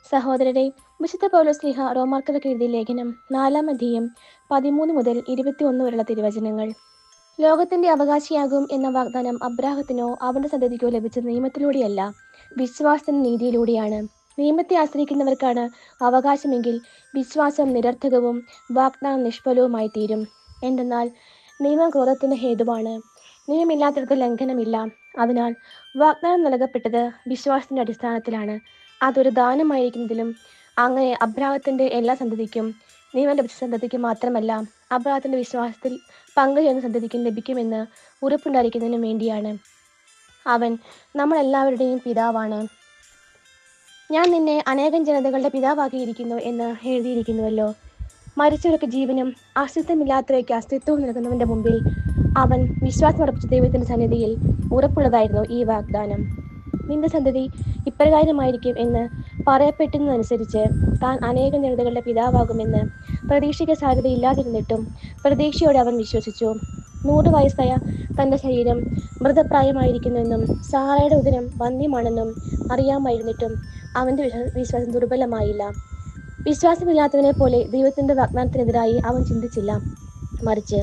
സഹോദരരെ, വിശുദ്ധ പൗലോസ്ലീഹ റോമാർക്കർക്ക് എഴുതിയ ലേഖനം 4-ാം അധ്യായം 13 മുതൽ 21 വരെയുള്ള തിരുവചനങ്ങൾ. ലോകത്തിന്റെ അവകാശിയാകും എന്ന വാഗ്ദാനം അബ്രാഹത്തിനോ അവന്റെ സന്തതിക്കോ ലഭിച്ചത് നിയമത്തിലൂടെയല്ല, വിശ്വാസത്തിന്റെ നീതിയിലൂടെയാണ്. നിയമത്തെ ആശ്രയിക്കുന്നവർക്കാണ് അവകാശമെങ്കിൽ വിശ്വാസം നിരർത്ഥകവും വാഗ്ദാനം നിഷ്ഫലവുമായി തീരും. എന്തെന്നാൽ നിയമം ക്രോധത്തിന് ഹേതുവാണ്. നിയമമില്ലാത്തിടത്ത് ലംഘനമില്ല. അതിനാൽ വാഗ്ദാനം നൽകപ്പെട്ടത് വിശ്വാസത്തിന്റെ അടിസ്ഥാനത്തിലാണ്. അതൊരു ദാനമായിരിക്കുന്നതിലും അങ്ങനെ അബ്രാഹത്തിന്റെ എല്ലാ സന്തതിക്കും, നിയമം ലഭിച്ച സന്തതിക്ക് മാത്രമല്ല, അബ്രാഹത്തിന്റെ വിശ്വാസത്തിൽ പങ്കുചേരുന്ന സന്തതിക്കും ലഭിക്കുമെന്ന് ഉറപ്പുണ്ടായിരിക്കുന്നതിനും വേണ്ടിയാണ്. അവൻ നമ്മളെല്ലാവരുടെയും പിതാവാണ്. ഞാൻ നിന്നെ അനേകം ജനതകളുടെ പിതാവാക്കിയിരിക്കുന്നു എന്ന് എഴുതിയിരിക്കുന്നുവല്ലോ. മരിച്ചവർക്ക് ജീവനും അസ്തിത്വമില്ലാത്തവയ്ക്ക് അസ്തിത്വവും നൽകുന്നവന്റെ മുമ്പിൽ അവൻ വിശ്വാസമർപ്പിച്ച ദൈവത്തിന്റെ സന്നിധിയിൽ ഉറപ്പുള്ളതായിരുന്നു ഈ വാഗ്ദാനം. നിന്റെ സന്തതി ഇപ്രകാരമായിരിക്കും എന്ന് പറയപ്പെട്ടുന്നതനുസരിച്ച് താൻ അനേകം ജനതകളുടെ പിതാവാകുമെന്ന് പ്രതീക്ഷയ്ക്ക് സാധ്യതയില്ലാതിരുന്നിട്ടും പ്രതീക്ഷയോടെ അവൻ വിശ്വസിച്ചു. 100 വയസ്സായ തന്റെ ശരീരം മൃതപ്രായമായിരിക്കുന്നുവെന്നും സാറയുടെ ഉദരം വന്ധ്യമാണെന്നും അറിയാമായിരുന്നിട്ടും അവന്റെ വിശ്വാസം ദുർബലമായില്ല. വിശ്വാസമില്ലാത്തവനെ പോലെ ദൈവത്തിന്റെ വാഗ്ദാനത്തിനെതിരായി അവൻ ചിന്തിച്ചില്ല. മറിച്ച്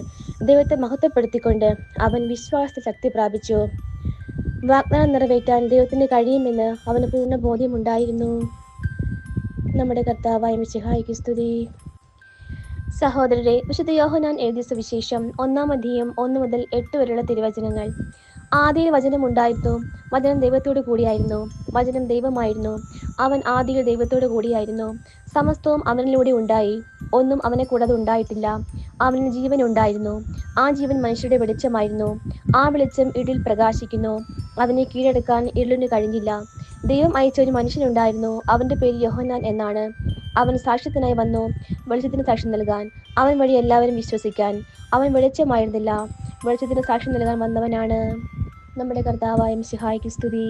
ദൈവത്തെ മഹത്വപ്പെടുത്തിക്കൊണ്ട് അവൻ വിശ്വാസത്തിൽ ശക്തി പ്രാപിച്ചു. വാഗ്ദാനം നിറവേറ്റാൻ ദൈവത്തിന് കഴിയുമെന്ന് അവന് പൂർണ്ണ ബോധ്യമുണ്ടായിരുന്നു. നമ്മുടെ കർത്താവായ മിശിഹായ്ക്ക് സ്തുതി. സഹോദരരെ, വിശുദ്ധ യോഹന്നാൻ എഴുതിയ സുവിശേഷം 1-ാം അധ്യായം 1 മുതൽ 8 വരെയുള്ള തിരുവചനങ്ങൾ. ആദിയിൽ വചനം ഉണ്ടായിരുന്നു, വചനം ദൈവത്തോടു കൂടിയായിരുന്നു, വചനം ദൈവമായിരുന്നു. അവൻ ആദിയിൽ ദൈവത്തോടു കൂടിയായിരുന്നു. സമസ്തവും അവനിലൂടെ ഉണ്ടായി, ഒന്നും അവനെ കൂടാതെ ഉണ്ടായിട്ടില്ല. അവനിൽ ജീവൻ ഉണ്ടായിരുന്നു, ആ ജീവൻ മനുഷ്യരുടെ വെളിച്ചമായിരുന്നു. ആ വെളിച്ചം ഇരുളിൽ പ്രകാശിക്കുന്നു, അതിനെ കീഴടക്കാൻ ഇരുളിന് കഴിഞ്ഞില്ല. ദൈവം അയച്ച ഒരു മനുഷ്യനുണ്ടായിരുന്നു, അവന്റെ പേര് യോഹന്നാൻ എന്നാണ്. അവൻ സാക്ഷ്യത്തിനായി വന്നു, വെളിച്ചത്തിന് സാക്ഷ്യം നൽകാൻ, അവൻ വഴി എല്ലാവരും വിശ്വസിക്കാൻ. അവൻ വെളിച്ചമായിരുന്നില്ല, വെളിച്ചത്തിന് സാക്ഷ്യം നൽകാൻ വന്നവനാണ്. നമ്മുടെ കർത്താവായ മിശിഹായ്ക്ക് സ്തുതി.